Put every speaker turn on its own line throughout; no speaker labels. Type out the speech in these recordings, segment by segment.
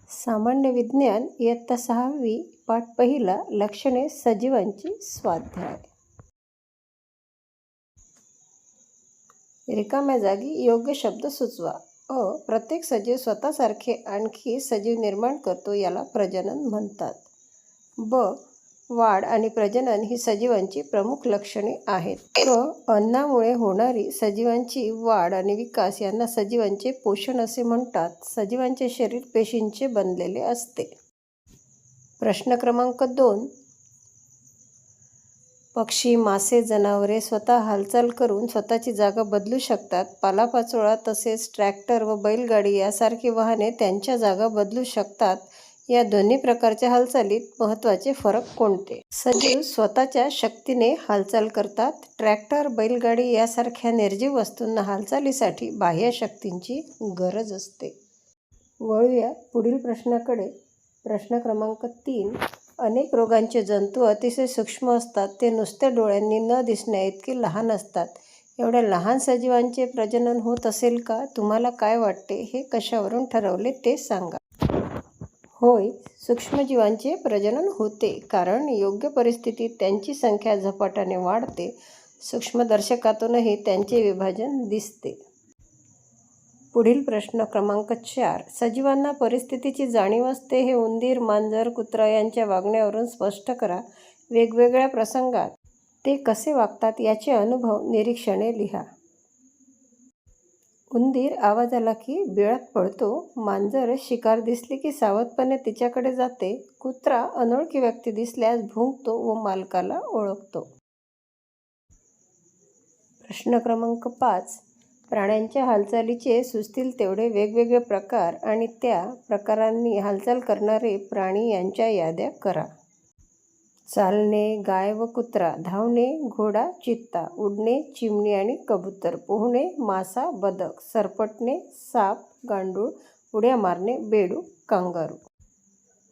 सामान्य विज्ञान इयत्ता 6वी पाठ पहिला लक्षणे सजीवांची स्वाध्याय. रिकाम्या जागी योग्य शब्द सुचवा. प्रत्येक सजीव स्वतःसारखे आणखी सजीव निर्माण करतो, याला प्रजनन म्हणतात. वाढ आणि प्रजनन ही सजीवांची प्रमुख लक्षणे आहेत. अन्नामुळे होणारी सजीवांची वाढ आणि विकास यांना सजीवांचे पोषण असे म्हणतात. सजीवांचे शरीर पेशींचे बनलेले असते. प्रश्न क्रमांक 2. पक्षी, मासे, जनावरे स्वतः हालचाल करून स्वतःची जागा बदलू शकतात. पालापाचोळा तसेच ट्रॅक्टर व बैलगाडी यासारखी वाहने त्यांच्या जागा बदलू शकतात. या दोन्ही प्रकारच्या हालचालीत महत्त्वाचे फरक कोणते? सजीव स्वतःच्या शक्तीने हालचाल करतात. ट्रॅक्टर, बैलगाडी यासारख्या निर्जीव वस्तूंना हालचालीसाठी बाह्य शक्तींची गरज असते. वळूया पुढील प्रश्नाकडे. प्रश्न क्रमांक 3. अनेक रोगांचे जंतू अतिशय सूक्ष्म असतात. ते नुसत्या डोळ्यांनी न दिसण्याइतके लहान असतात. एवढ्या लहान सजीवांचे प्रजनन होत असेल का? तुम्हाला काय वाटते? हे कशावरून ठरवले ते सांगा. होय, सूक्ष्मजीवांचे प्रजनन होते, कारण योग्य परिस्थितीत त्यांची संख्या झपाट्याने वाढते. सूक्ष्मदर्शकातूनही त्यांचे विभाजन दिसते. पुढील प्रश्न क्रमांक 4. सजीवांना परिस्थितीची जाणीव असते, हे उंदीर, मांजर, कुत्रा यांच्या वागण्यावरून स्पष्ट करा. वेगवेगळ्या प्रसंगात ते कसे वागतात याचे अनुभव, निरीक्षणे लिहा. उंदीर आवाज आला की बिळात पळतो. मांजर शिकार दिसली की सावधपणे तिच्याकडे जाते. कुत्रा अनोळखी व्यक्ती दिसल्यास भुंकतो व मालकाला ओळखतो. प्रश्न क्रमांक 5. प्राण्यांच्या हालचालीचे सुचतील तेवढे वेगवेगळे प्रकार आणि त्या प्रकारांनी हालचाल करणारे प्राणी यांच्या याद्या करा. चालणे, गाय व कुत्रा. धावणे, घोडा, चित्ता. उडणे, चिमणी आणि कबूतर. पोहणे, मासा, बदक. सरपटणे, साप, गांडूळ. उड्या मारणे, बेडूक, कांगारू.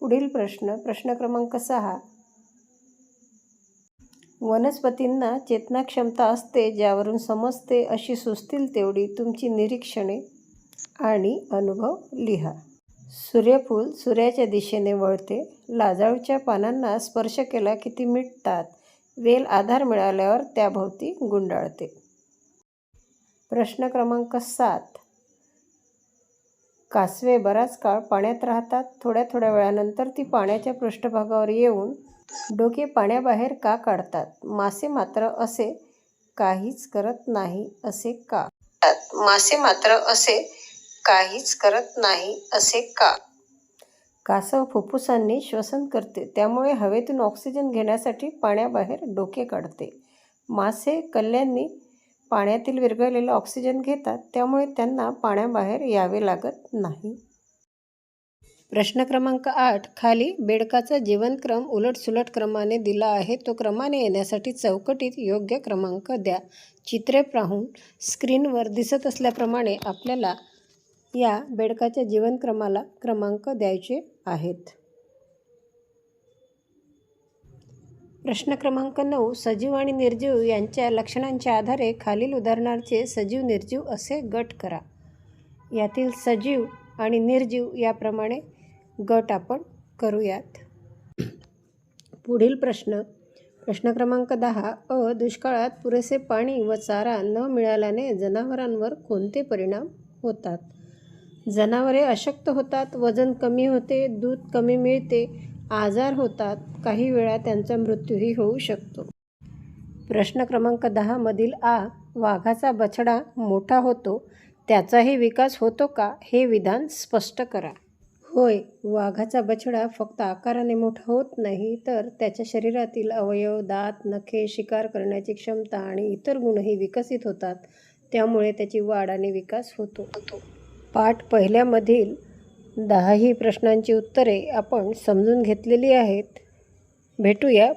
पुढील प्रश्न क्रमांक 6. वनस्पतींना चेतनाक्षमता असते, ज्यावरून समजते अशी सुचतील तेवढी तुमची निरीक्षणे आणि अनुभव लिहा. सूर्यफूल सूर्याच्या दिशेने वळते. लाजाळूच्या पानांना स्पर्श केला की ती मिटतात. वेल आधार मिळाल्यावर त्याभोवती गुंडाळते. प्रश्न क्रमांक 7. कासवे बराच काळ पाण्यात राहतात. थोड्या थोड्या वेळानंतर ती पाण्याच्या पृष्ठभागावर येऊन डोके पाण्याबाहेर का काढतात? मासे मात्र असे काहीच करत नाही असे का? मासे मात्र असे काहीच करत नाही असे का? कासव फुफ्फुसांनी श्वसन करते, त्यामुळे हवेतून ऑक्सिजन घेण्यासाठी पाण्याबाहेर डोके काढते. मासे कल्ल्यांनी पाण्यातील विरघळलेला ऑक्सिजन घेतात, त्यामुळे त्यांना पाण्याबाहेर यावे लागत नाही. प्रश्न क्रमांक 8. खाली बेडकाचा जीवनक्रम उलटसुलट क्रमाने दिला आहे. तो क्रमाने येण्यासाठी चौकटीत योग्य क्रमांक द्या. चित्रे पाहून स्क्रीनवर दिसत असल्याप्रमाणे आपल्याला या बेडकाच्या जीवनक्रमाला क्रमांक द्यायचे आहेत. प्रश्न क्रमांक 9. सजीव आणि निर्जीव यांच्या लक्षणांच्या आधारे खालील उदाहरणांचे सजीव निर्जीव असे गट करा. यातील सजीव आणि निर्जीव याप्रमाणे गट आपण करूयात. पुढील प्रश्न क्रमांक 10. दुष्काळात पुरेसे पाणी व चारा न मिळाल्याने जनावरांवर कोणते परिणाम होतात? जनावरे अशक्त होतात, वजन कमी होते, दूध कमी मिळते, आजार होतात, काही वेळा त्यांचा मृत्यूही होऊ शकतो. प्रश्न क्रमांक 10 मधील वाघाचा बछडा मोठा होतो, त्याचाही विकास होतो का? हे विधान स्पष्ट करा. होय, वाघाचा बछडा फक्त आकाराने मोठा होत नाही, तर त्याच्या शरीरातील अवयव, दात, नखे, शिकार करण्याची क्षमता आणि इतर गुणही विकसित होतात. त्यामुळे त्याची वाढ आणि विकास होतो. पाठ पहिल्यामधील 10ही प्रश्नांची उत्तरे आपण समजून घेतलेली आहेत. भेटूया